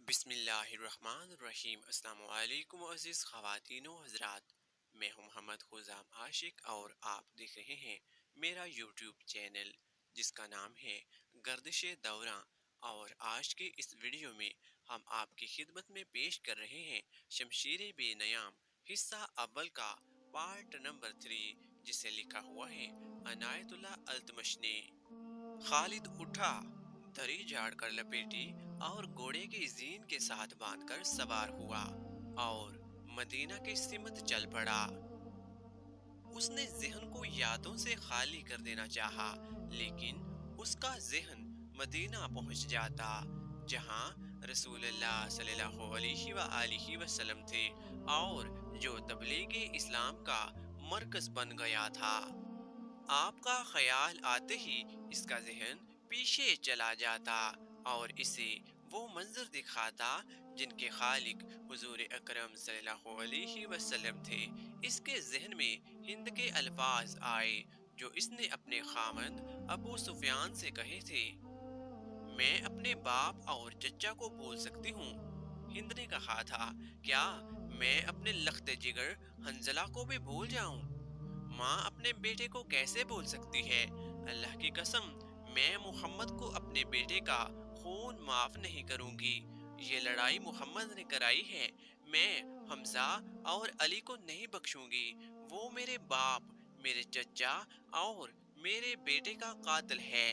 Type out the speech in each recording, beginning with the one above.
बिस्मिल्लाहिर्रहमानिर्रहीम। अस्सलाम वालेकुम अज़ीज़ ख़वातीन व हज़रात, मैं हूं मोहम्मद खुज़ाम आशिक और आप देख रहे हैं मेरा यूट्यूब चैनल जिसका नाम है गर्दिश दौरां। और आज के इस वीडियो में हम आपकी खिदमत में पेश कर रहे हैं शमशीर बेनयाम हिस्सा अव्वल का पार्ट नंबर 3, जिसे लिखा हुआ है अनायतुल्लाह अल्तमश ने। खालिद उठा, दरी झाड़ कर लपेटी और घोड़े की जीन के साथ बांधकर सवार हुआ और मदीना की सिमत चल पड़ा। उसने जहन को यादों से खाली कर देना चाहा, लेकिन उसका जहन मदीना पहुंच जाता, जहां रसूलुल्लाह सल्लल्लाहु अलैहि आलिहि वसल्लम थे और जो तबलीग इस्लाम का मरकज बन गया था। आपका ख्याल आते ही इसका जहन पीछे चला जाता और इसे वो मंजर दिखाता जिनके खालिक हुजूर अकरम सल्लल्लाहु अलैहि वसल्लम थे। इसके जहन में हिंद के अल्फाज आए जो इसने अपने खामंद अबू सुफियान से कहे थे। मैं अपने बाप और चचा को बोल सकती हूँ। हिंद ने कहा था, क्या मैं अपने लख्त जिगर हंजला को भी भूल जाऊं? माँ अपने बेटे को कैसे बोल सकती है? अल्लाह की कसम, मैं मोहम्मद को अपने बेटे का खून माफ नहीं करूंगी। ये लड़ाई मोहम्मद ने कराई है, मैं हमजा और अली को नहीं बख्शूंगी। वो मेरे बाप, मेरे चचा और मेरे बेटे का कातिल है।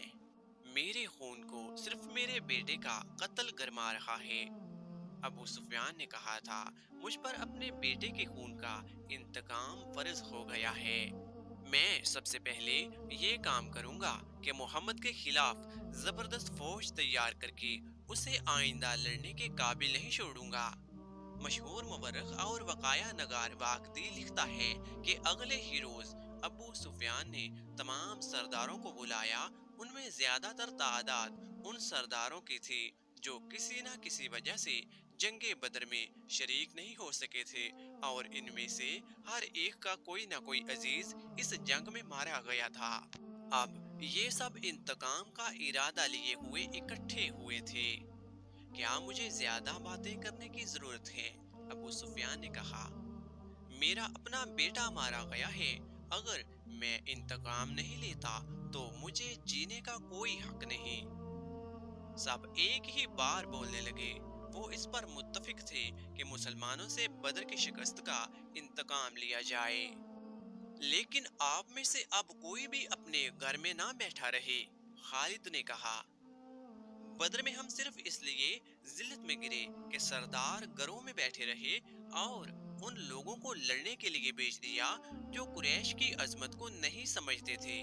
मेरे खून को सिर्फ मेरे बेटे का कत्ल गरमा रहा है। अबू सुफियान ने कहा था, मुझ पर अपने बेटे के खून का इंतकाम फर्ज हो गया है। मैं सबसे पहले ये काम करूंगा कि मोहम्मद के खिलाफ जबरदस्त फौज तैयार करके उसे आइंदा लड़ने के काबिल नहीं छोड़ूंगा। मशहूर मुवर्रिख और वकाया नगार वाकदी लिखता है कि अगले ही रोज अबू सुफियान ने तमाम सरदारों को बुलाया। उनमें ज्यादातर तादाद उन सरदारों की थी जो किसी न किसी वजह से जंगे बदर में शरीक नहीं हो सके थे, और इनमें से हर एक का कोई ना कोई अजीज इस जंग में मारा गया था। अब ये सब इंतकाम का इरादा लिए हुए इकट्ठे हुए थे। क्या मुझे ज्यादा बातें करने की जरूरत है? अबू सुफियान ने कहा, मेरा अपना बेटा मारा गया है। अगर मैं इंतकाम नहीं लेता तो मुझे जीने का कोई हक नहीं। सब एक ही बार बोलने लगे। वो इस पर मुत्तफिक थे कि मुसलमानों से बदर की शिकस्त का इंतकाम लिया जाए। लेकिन आप में से अब कोई भी अपने घर में ना बैठा रहे, खालिद ने कहा। बद्र में हम सिर्फ इसलिए जिल्लत में गिरे कि सरदार घरों में बैठे रहे और उन लोगों को लड़ने के लिए भेज दिया जो कुरैश की अजमत को नहीं समझते थे।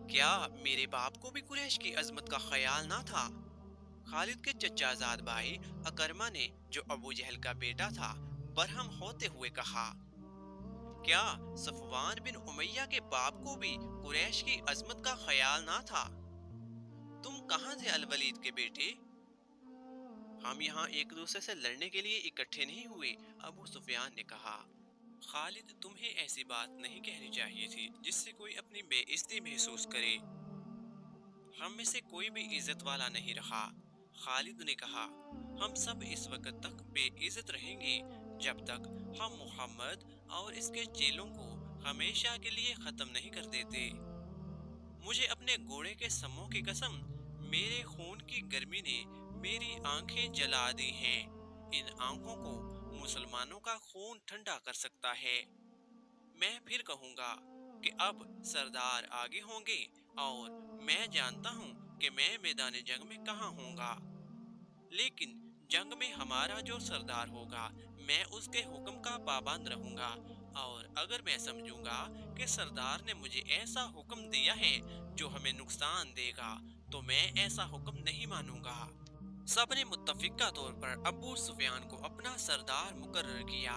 क्या मेरे बाप को भी कुरैश की अजमत का ख्याल ना था? खालिद के चचाजाद भाई अकरमा ने, जो अबू जहल का बेटा था, बरहम होते हुए कहा, क्या सफवान बिन उमैया के बाप को भी कुरैश की अजमत का ख्याल ना था? तुम कहां थे अल वलीद के बेटे? हम यहाँ एक दूसरे से लड़ने के लिए इकट्ठे नहीं हुए, अबू सुफियान ने कहा। खालिद, तुम्हें ऐसी बात नहीं कहनी चाहिए थी जिससे कोई अपनी बेइज्जती महसूस करे। हम में से कोई भी इज्जत वाला नहीं रहा। खालिद ने कहा, हम सब इस वक्त तक बेइज्जत रहेंगे जब तक हम मोहम्मद और इसके चेलों को हमेशा के लिए खत्म नहीं कर देते। मुझे अपने घोड़े के सम्मों की कसम, मेरे खून की गर्मी ने मेरी आंखें जला दी हैं। इन आंखों को मुसलमानों का खून ठंडा कर सकता है। मैं फिर कहूंगा कि अब सरदार आगे होंगे और मैं जानता हूं कि मैं मैदान जंग में कहाँ होऊंगा। लेकिन जंग में हमारा जो सरदार होगा, मैं उसके हुक्म का पाबंद रहूंगा। और अगर मैं समझूंगा कि सरदार ने मुझे ऐसा हुक्म दिया है जो हमें नुकसान देगा, तो मैं ऐसा हुक्म नहीं मानूंगा। सबने मुत्तफिका तौर पर अबू सुफियान को अपना सरदार मुकर्रर किया।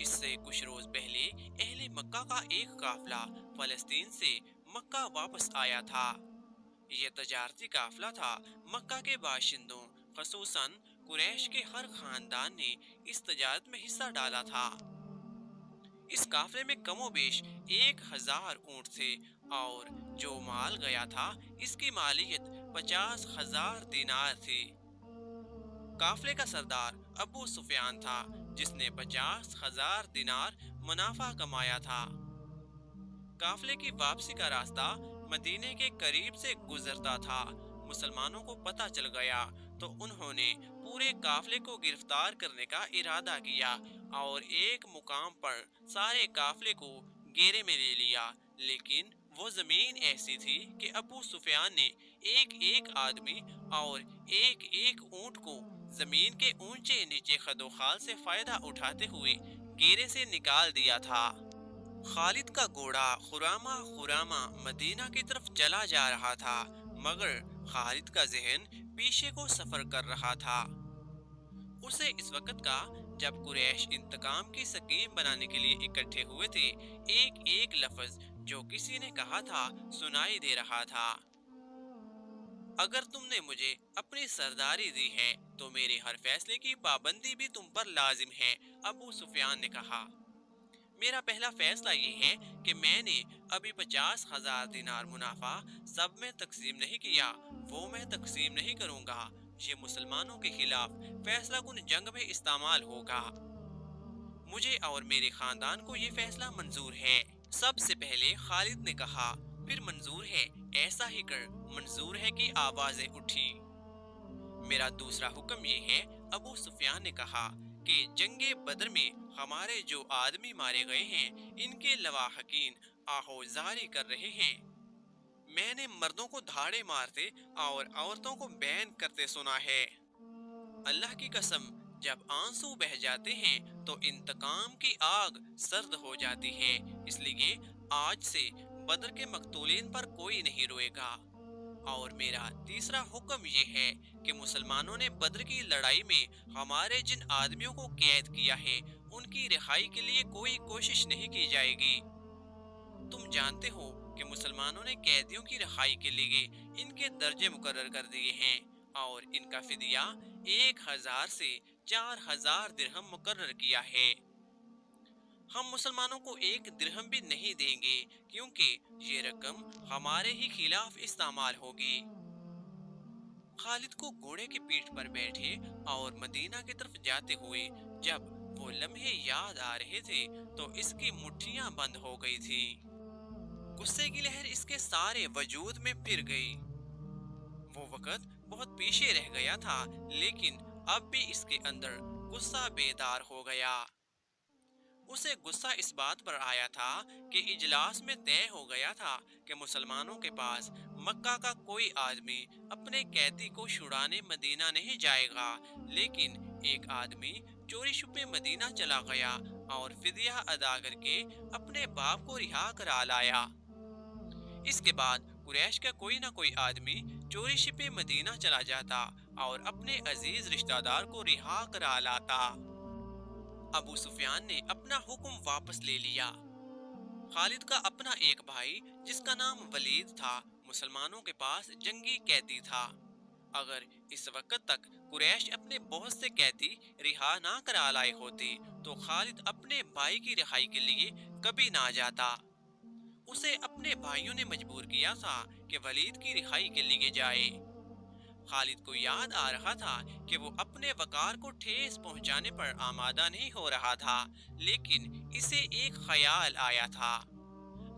इससे कुछ रोज पहले अहले मक्का का एक काफिला फलस्तीन से मक्का वापस आया था। ये तजारती काफिला था। मक्का के बाशिंदों, खसूसन कुरैश के हर खानदान ने इस तजारत में हिस्सा डाला था। इस काफिले में कमोबेश 1000 ऊंट थे और जो माल गया था इसकी मालियत 50,000 दिनार थी। काफले का सरदार अबू सुफियान था, जिसने 50,000 दिनार मुनाफा कमाया था। काफले की वापसी का रास्ता मदीने के करीब से गुजरता था। मुसलमानों को पता चल गया तो उन्होंने पूरे काफले को गिरफ्तार करने का इरादा किया और एक मुकाम पर सारे काफले को घेरे में ले लिया। लेकिन वो जमीन ऐसी थी कि अबू सुफियान ने एक एक आदमी और एक एक ऊंट को जमीन के ऊंचे नीचे खदोखाल से फायदा उठाते हुए घेरे से निकाल दिया था। खालिद का घोड़ा खुरामा खुरामा मदीना की तरफ चला जा रहा था, मगर खालिद का जहन पीछे को सफर कर रहा था। उसे इस वक्त का, जब कुरैश इंतकाम की स्कीम बनाने के लिए इकट्ठे हुए थे, एक एक लफ्ज जो किसी ने कहा था सुनाई दे रहा था। अगर तुमने मुझे अपनी सरदारी दी है तो मेरे हर फैसले की पाबंदी भी तुम पर लाजिम है, अबू सुफियान ने कहा। मेरा पहला फैसला ये है कि मैंने अभी 50,000 दिनार मुनाफा सब में तकसीम नहीं किया, वो मैं तकसीम नहीं करूंगा। ये मुसलमानों के खिलाफ फैसला कुन जंग में इस्तेमाल होगा। मुझे और मेरे खानदान को ये फैसला मंजूर है। सबसे पहले खालिद ने कहा, फिर मंजूर है, ऐसा ही कर। मंजूर है की आवाजें उठी। मेरा दूसरा हुक्म ये है, अबू सुफियान ने कहा, कि जंगे बदर में हमारे जो आदमी मारे गए हैं, इनके लवाहकीन आहोजारी कर रहे हैं। मैंने मर्दों को धाड़े मारते और औरतों को बैन करते सुना है। अल्लाह की कसम, जब आंसू बह जाते हैं तो इंतकाम की आग सर्द हो जाती है। इसलिए आज से बदर के मकतूलीन पर कोई नहीं रोएगा। और मेरा तीसरा हुक्म ये है कि मुसलमानों ने बद्र की लड़ाई में हमारे जिन आदमियों को कैद किया है, उनकी रिहाई के लिए कोई कोशिश नहीं की जाएगी। तुम जानते हो कि मुसलमानों ने कैदियों की रिहाई के लिए इनके दर्जे मुकर्रर कर दिए हैं और इनका फिदिया 1,000 से 4,000 दिरहम मुकर्रर किया है। हम मुसलमानों को एक दिरहम भी नहीं देंगे, क्योंकि ये रकम हमारे ही खिलाफ इस्तेमाल होगी। खालिद को घोड़े की पीठ पर बैठे और मदीना की तरफ जाते हुए जब वो लम्हे याद आ रहे थे तो इसकी मुट्ठियां बंद हो गई थी। गुस्से की लहर इसके सारे वजूद में फिर गई। वो वक्त बहुत पीछे रह गया था, लेकिन अब भी इसके अंदर गुस्सा बेदार हो गया। उसे गुस्सा इस बात पर आया था कि इजलास में तय हो गया था कि मुसलमानों के पास मक्का का कोई आदमी अपने कैदी को छुड़ाने मदीना नहीं जाएगा, लेकिन एक आदमी चोरी छुपे मदीना चला गया और फिदिया अदा करके अपने बाप को रिहा करा लाया। इसके बाद कुरैश का कोई ना कोई आदमी चोरी छिपे मदीना चला जाता और अपने अजीज रिश्तेदार को रिहा करा लाता। अबू सुफियान ने अपना हुक्म वापस ले लिया। खालिद का अपना एक भाई जिसका नाम वलीद था, मुसलमानों के पास जंगी कैदी था। अगर इस वक्त तक कुरैश अपने बहुत से कैदी रिहा ना करा लाए होते तो खालिद अपने भाई की रिहाई के लिए कभी ना जाता। उसे अपने भाइयों ने मजबूर किया था कि वलीद की रिहाई के लिए जाए। खालिद को याद आ रहा था कि वो अपने वकार को ठेस पहुंचाने पर आमादा नहीं हो रहा था, लेकिन इसे एक ख्याल आया था।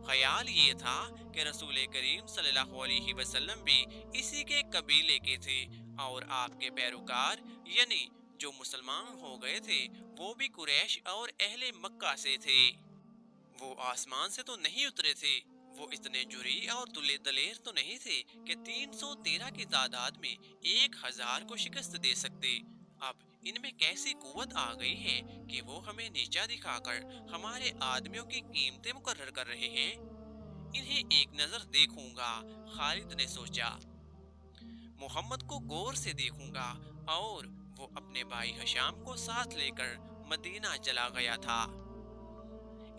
ख्याल ये था कि रसूल करीम सल्लल्लाहु अलैहि वसल्लम भी इसी के कबीले के थे और आपके पैरोकार यानी जो मुसलमान हो गए थे वो भी कुरैश और अहले मक्का से थे। वो आसमान से तो नहीं उतरे थे, वो इतने जुरी और दुले दलेर तो नहीं थे कि 313 की तादाद में 1,000 को शिकस्त दे सकते। अब इनमें कैसी कुव्वत आ गई है कि वो हमें नीचा दिखाकर हमारे आदमियों की कीमतें मुकर्रर कर रहे हैं। इन्हें एक नजर देखूंगा, खालिद ने सोचा। मोहम्मद को गौर से देखूंगा। और वो अपने भाई हशाम को साथ लेकर मदीना चला गया था।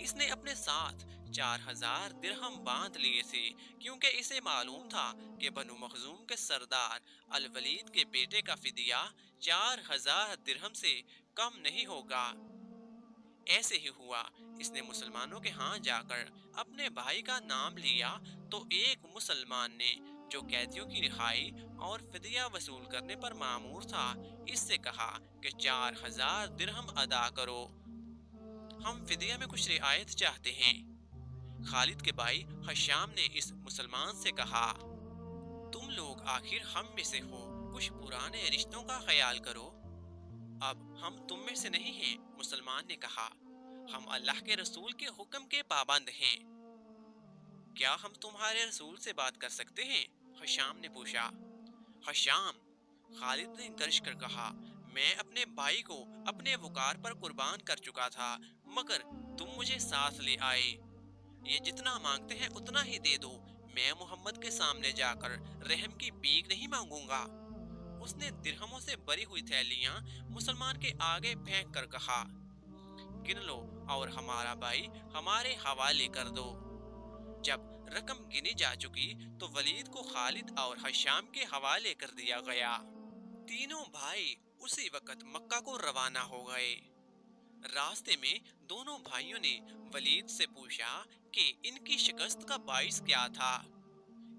इसने अपने साथ 4,000 दिरहम बांध लिए थे, क्योंकि इसे मालूम था कि बनु मखजूम के सरदार अल वलीद के बेटे का फिदिया 4,000 दिरहम से कम नहीं होगा। ऐसे ही हुआ। इसने मुसलमानों के यहाँ जाकर अपने भाई का नाम लिया तो एक मुसलमान ने, जो कैदियों की रिहाई और फिदिया वसूल करने पर मामूर था, اس سے کہا کہ 4000 درہم ادا کرو، ہم فدیہ میں کچھ رعایت چاہتے ہیں۔ خالد کے بھائی حشام نے اس مسلمان سے کہا، تم لوگ آخر ہم میں سے ہو، کچھ پرانے رشتوں کا خیال کرو، اب ہم تم میں سے نہیں ہیں۔ مسلمان نے کہا، ہم اللہ کے رسول کے حکم کے پابند ہیں، کیا ہم تمہارے رسول سے بات کر سکتے ہیں؟ حشام نے پوچھا۔ حشام، خالد نے گرج کر کہا، میں اپنے بھائی کو اپنے وقار پر قربان کر چکا تھا، مگر تم مجھے ساتھ لے آئے، یہ جتنا مانگتے ہیں اتنا ہی دے دو، میں محمد کے سامنے جا کر رحم کی بھیک نہیں مانگوں گا۔ اس نے درہموں سے بری ہوئی تھیلیاں مسلمان کے آگے پھینک کر کہا، گن لو اور ہمارا بھائی ہمارے حوالے کر دو۔ جب رقم گنی جا چکی تو ولید کو خالد اور حشام کے حوالے کر دیا گیا۔ تینوں بھائی اسی وقت مکہ کو روانہ ہو گئے۔ راستے میں دونوں بھائیوں نے ولید سے پوچھا کہ ان کی شکست کا باعث کیا تھا۔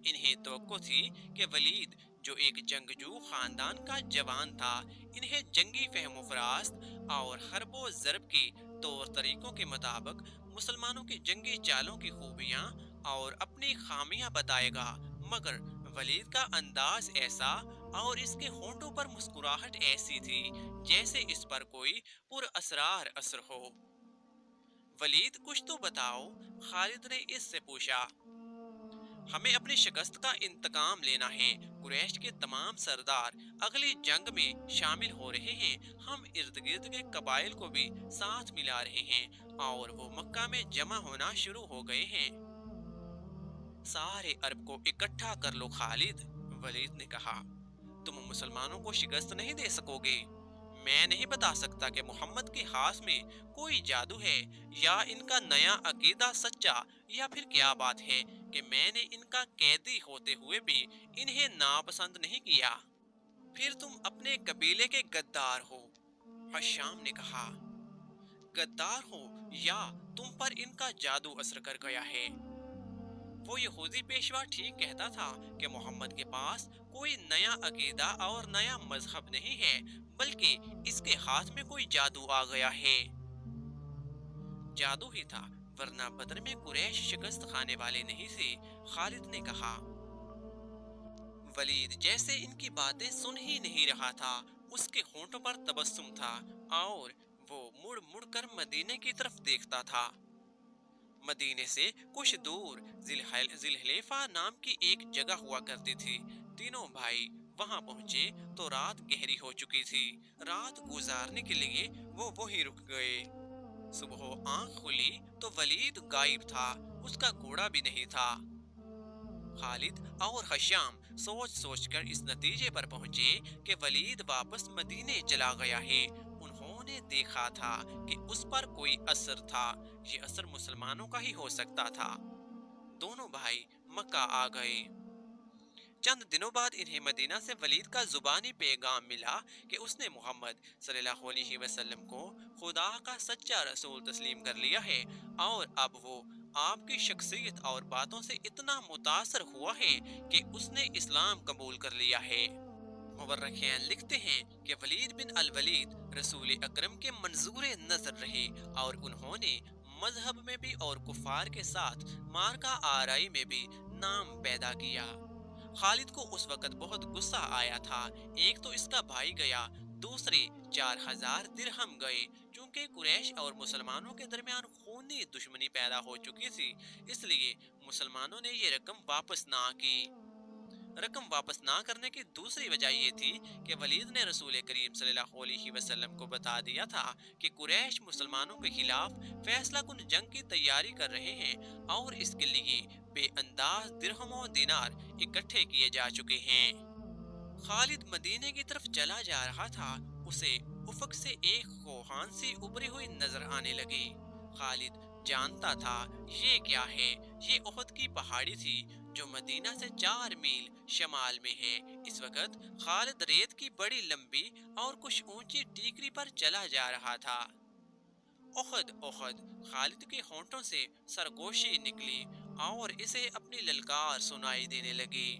انہیں توقع تھی کہ ولید جو ایک جنگجو خاندان کا جوان تھا، انہیں جنگی فہم و فراست اور حرب و ضرب کی طور طریقوں کے مطابق مسلمانوں کی جنگی چالوں کی خوبیاں اور اپنی خامیاں بتائے گا، مگر ولید کا انداز ایسا اور اس کے ہونٹوں پر مسکراہٹ ایسی تھی جیسے اس پر کوئی پر اسرار اثر ہو۔ ولید کچھ تو بتاؤ، خالد نے اس سے پوچھا۔ ہمیں اپنی شکست کا انتقام لینا ہے، قریش کے تمام سردار اگلی جنگ میں شامل ہو رہے ہیں، ہم ارد گرد کے قبائل کو بھی ساتھ ملا رہے ہیں اور وہ مکہ میں جمع ہونا شروع ہو گئے ہیں۔ سارے عرب کو اکٹھا کر لو خالد، ولید نے کہا، تم مسلمانوں کو شکست نہیں دے سکو گے۔ میں نہیں بتا سکتا کہ محمد کے ہاتھ میں کوئی جادو ہے یا ان کا نیا عقیدہ سچا، یا پھر کیا بات ہے کہ میں نے ان کا قیدی ہوتے ہوئے بھی انہیں ناپسند نہیں کیا۔ پھر تم اپنے قبیلے کے غدار ہو، حشام نے کہا۔ غدار ہو یا تم پر ان کا جادو اثر کر گیا ہے؟ وہ یہودی پیشوا ٹھیک کہتا تھا کہ محمد کے پاس کوئی نیا عقیدہ اور نیا مذہب نہیں ہے، بلکہ اس کے ہاتھ میں کوئی جادو آ گیا ہے۔ جادو ہی تھا، ورنہ بدر میں قریش شکست کھانے والے نہیں تھے، خالد نے کہا۔ ولید جیسے ان کی باتیں سن ہی نہیں رہا تھا، اس کے ہونٹوں پر تبسم تھا اور وہ مڑ مڑ کر مدینے کی طرف دیکھتا تھا۔ مدینے سے کچھ دور ذوالحلیفہ نام کی ایک جگہ ہوا کرتی تھی۔ تینوں بھائی وہاں پہنچے تو رات گہری ہو چکی تھی۔ رات گزارنے کے لیے وہ وہیں رک گئے۔ صبح آنکھ کھلی تو ولید غائب تھا، اس کا گھوڑا بھی نہیں تھا۔ خالد اور حشام سوچ سوچ کر اس نتیجے پر پہنچے کہ ولید واپس مدینے چلا گیا ہے۔ انہوں نے دیکھا تھا کہ اس پر کوئی اثر تھا، یہ اثر مسلمانوں کا ہی ہو سکتا تھا۔ دونوں بھائی مکہ آ گئے۔ چند دنوں بعد انہیں مدینہ سے ولید کا زبانی پیغام ملا کہ اس نے محمد صلی اللہ علیہ وسلم کو خدا کا سچا رسول تسلیم کر لیا ہے، اور اب وہ آپ کی شخصیت اور باتوں سے اتنا متاثر ہوا ہے کہ اس نے اسلام قبول کر لیا ہے۔ مورخین لکھتے ہیں کہ ولید بن الولید رسول اکرم کے منظور نظر رہے، اور انہوں نے مذہب میں بھی اور کفار کے ساتھ مارکہ آرائی میں بھی نام پیدا کیا۔ خالد کو اس وقت بہت غصہ آیا تھا، ایک تو اس کا بھائی گیا، دوسرے 4000 درہم گئے۔ چونکہ قریش اور مسلمانوں کے درمیان خونی دشمنی پیدا ہو چکی تھی، اس لیے مسلمانوں نے یہ رقم واپس نہ کی۔ رقم واپس نہ کرنے کی دوسری وجہ یہ تھی کہ ولید نے رسول کریم صلی اللہ علیہ وسلم کو بتا دیا تھا کہ قریش مسلمانوں کے خلاف فیصلہ کن جنگ کی تیاری کر رہے ہیں، اور اس کے لیے بے انداز درہم و دینار اکٹھے کیے جا چکے ہیں۔ خالد مدینے کی طرف چلا جا رہا تھا، اسے افق سے ایک کوہان سی ابری ہوئی نظر آنے لگی۔ خالد جانتا تھا یہ کیا ہے، یہ احد کی پہاڑی تھی جو مدینہ سے 4 میل شمال میں ہے۔ اس وقت خالد ریت کی بڑی لمبی اور کچھ اونچی ٹیکری پر چلا جا رہا تھا۔ احد احد، خالد کے ہونٹوں سے سرگوشی نکلی اور اسے اپنی للکار سنائی دینے لگی۔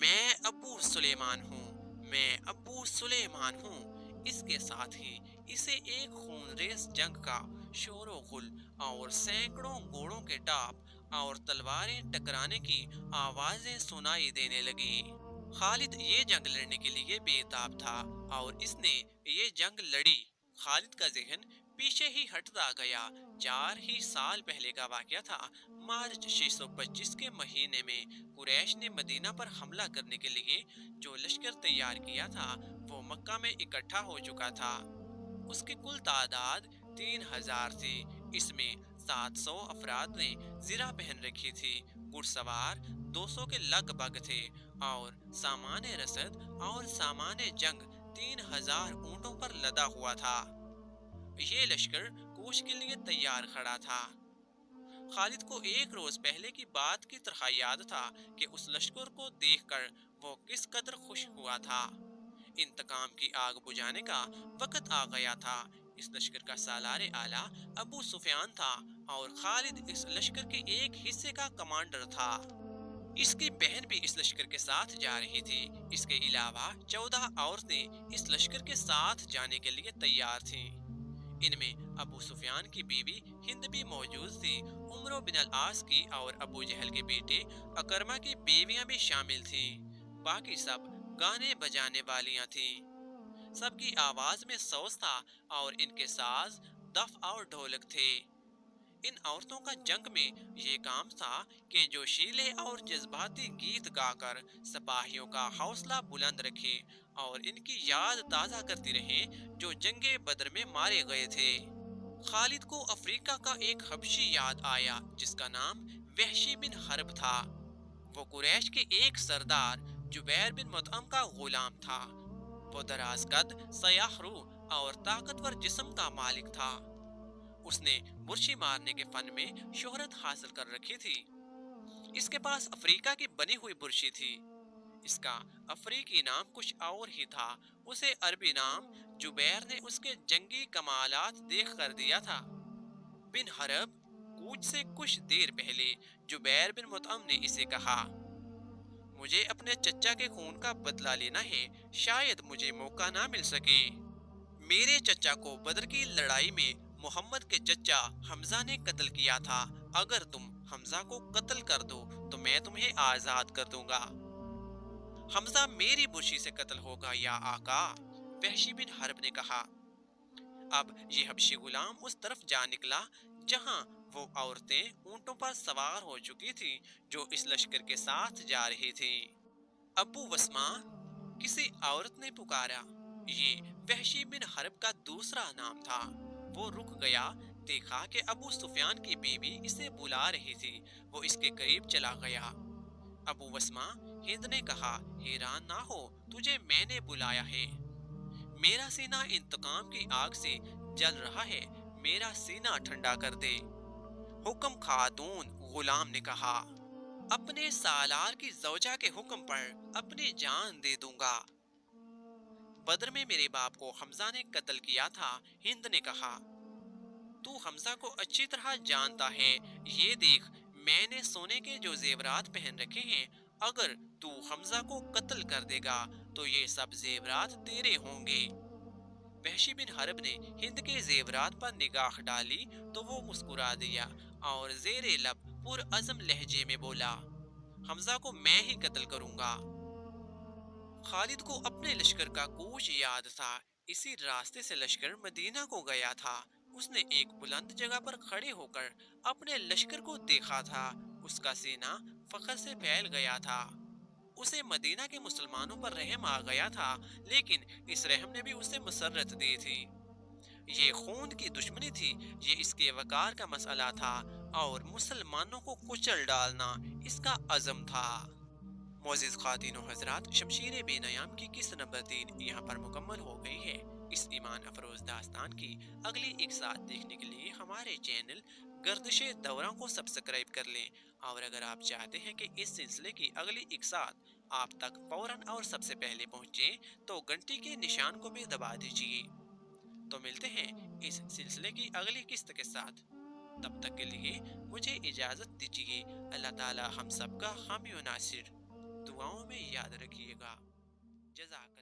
میں ابو سلیمان ہوں، میں ابو سلیمان ہوں۔ اس کے ساتھ ہی اسے ایک خونریز جنگ کا شور و غل اور سینکڑوں گھوڑوں کے ٹاپ اور تلواریں ٹکرانے کی آوازیں سنائی دینے لگی۔ خالد یہ جنگ لڑنے کے لیے بے تاب تھا اور اس نے یہ جنگ لڑی۔ خالد کا ذہن پیچھے ہی ہٹتا گیا۔ 4 ہی سال پہلے کا واقعہ تھا۔ مارچ 625 کے مہینے میں قریش نے مدینہ پر حملہ کرنے کے لیے جو لشکر تیار کیا تھا وہ مکہ میں اکٹھا ہو چکا تھا۔ اس کی کل تعداد 3000 تھی۔ اس میں 700 افراد نے زرہ پہن رکھی تھی، گھڑ سوار 200 کے لگ بھگ تھے اور سامان رسد اور سامان جنگ 3000 اونٹوں پر لدا ہوا تھا۔ یہ لشکر کوچ کے لیے تیار کھڑا تھا۔ خالد کو ایک روز پہلے کی بات کی طرح یاد تھا کہ اس لشکر کو دیکھ کر وہ کس قدر خوش ہوا تھا۔ انتقام کی آگ بجھانے کا وقت آ گیا تھا۔ اس لشکر کا سالار اعلیٰ ابو سفیان تھا اور خالد اس لشکر کے ایک حصے کا کمانڈر تھا۔ اس کی بہن بھی اس لشکر کے ساتھ جا رہی تھی۔ اس کے علاوہ 14 عورتیں اس لشکر کے ساتھ جانے کے لیے تیار تھیں۔ ان میں ابو سفیان کی بیوی ہند بھی موجود تھی۔ عمرو بن العاص کی اور ابو جہل کے بیٹے اکرمہ کی بیویاں بھی شامل تھیں۔ باقی سب گانے بجانے والیاں تھیں۔ سب کی آواز میں سوز تھا اور ان کے ساز دف اور ڈھولک تھے۔ ان عورتوں کا جنگ میں یہ کام تھا کہ جو شیلے اور جذباتی گیت گا کر سپاہیوں کا حوصلہ بلند رکھیں اور ان کی یاد تازہ کرتی رہیں جو جنگ بدر میں مارے گئے تھے۔ خالد کو افریقہ کا ایک حبشی یاد آیا جس کا نام وحشی بن حرب تھا۔ وہ قریش کے ایک سردار جبیر بن مطعم کا غلام تھا۔ وہ دراز قد، سیاہ رو اور طاقتور جسم کا مالک تھا۔ اس نے برشی مارنے کے فن میں شہرت حاصل کر رکھی تھی۔ اس کے پاس افریقہ کی بنی ہوئی برشی تھی۔ اس کا افریقی نام کچھ اور ہی تھا۔ اسے عربی نام جبیر نے اس کے جنگی کمالات دیکھ کر دیا تھا۔ بن حرب کوچ سے کچھ دیر پہلے جبیر بن مطعم نے اسے کہا، مجھے اپنے چچا کے خون کا بدلہ لینا ہے، شاید مجھے موقع نہ مل سکے۔ میرے چچا کو بدر کی لڑائی میں محمد کے چچا حمزہ نے قتل کیا تھا۔ اگر تم حمزہ کو قتل کر دو تو میں تمہیں آزاد کر دوں گا۔ حمزہ میری برشی سے قتل ہوگا یا آقا؟ وحشی بن حرب نے کہا۔ اب یہ حبشی غلام اس طرف جا نکلا جہاں وہ عورتیں اونٹوں پر سوار ہو چکی تھیں جو اس لشکر کے ساتھ جا رہی تھیں۔ ابو وسما، کسی عورت نے پکارا۔ یہ وحشی بن حرب کا دوسرا نام تھا۔ وہ رک گیا، دیکھا کہ ابو سفیان کی بیوی اسے بلا رہی تھی۔ وہ اس کے قریب چلا گیا۔ ابو وسما، ہند نے کہا، حیران نہ ہو، تجھے میں نے بلایا ہے۔ میرا سینہ انتقام کی آگ سے جل رہا ہے، میرا سینہ ٹھنڈا کر دے۔ حکم خاتون، غلام نے کہا، اپنے سالار کی زوجہ کے حکم پر اپنی جان دے دوں گا۔ بدر میں میرے باپ کو حمزہ نے قتل کیا تھا۔ ہند نے کہا، تو حمزہ کو اچھی طرح جانتا ہے، یہ دیکھ میں نے سونے کے جو زیورات پہن رکھے ہیں، اگر تو حمزہ کو قتل کر دے گا تو یہ سب زیورات تیرے ہوں گے۔ وحشی بن حرب نے ہند کے زیورات پر نگاہ ڈالی تو وہ مسکرا دیا اور زیر لب پرعزم لہجے میں بولا، حمزہ کو میں ہی قتل کروں گا۔ خالد کو اپنے لشکر کا کوچ یاد تھا۔ اسی راستے سے لشکر مدینہ کو گیا تھا۔ اس نے ایک بلند جگہ پر کھڑے ہو کر اپنے لشکر کو دیکھا تھا۔ اس کا سینہ فخر سے پھیل گیا تھا۔ اسے مدینہ کے مسلمانوں پر رحم آ گیا تھا، لیکن اس رحم نے بھی اسے مسرت دی تھی۔ یہ خون کی دشمنی تھی، یہ اس کے وقار کا مسئلہ تھا اور مسلمانوں کو کچل ڈالنا اس کا عزم تھا۔ معزز خواتین و حضرات، شمشیر بے نیام کی قسط نمبر 3 یہاں پر مکمل ہو گئی ہے۔ اس ایمان افروز داستان کی اگلی ایک ساتھ دیکھنے کے لیے ہمارے چینل گردش دوراں کو سبسکرائب کر لیں، اور اگر آپ چاہتے ہیں کہ اس سلسلے کی اگلی ایک ساتھ آپ تک فوراً اور سب سے پہلے پہنچے تو گھنٹی کے نشان کو بھی دبا دیجیے۔ تو ملتے ہیں اس سلسلے کی اگلی قسط کے ساتھ، تب تک کے لیے مجھے اجازت دیجیے۔ اللہ تعالی ہم سب کا حامی و ناصر، دعاؤں میں یاد رکھیے گا۔ جزاک اللہ۔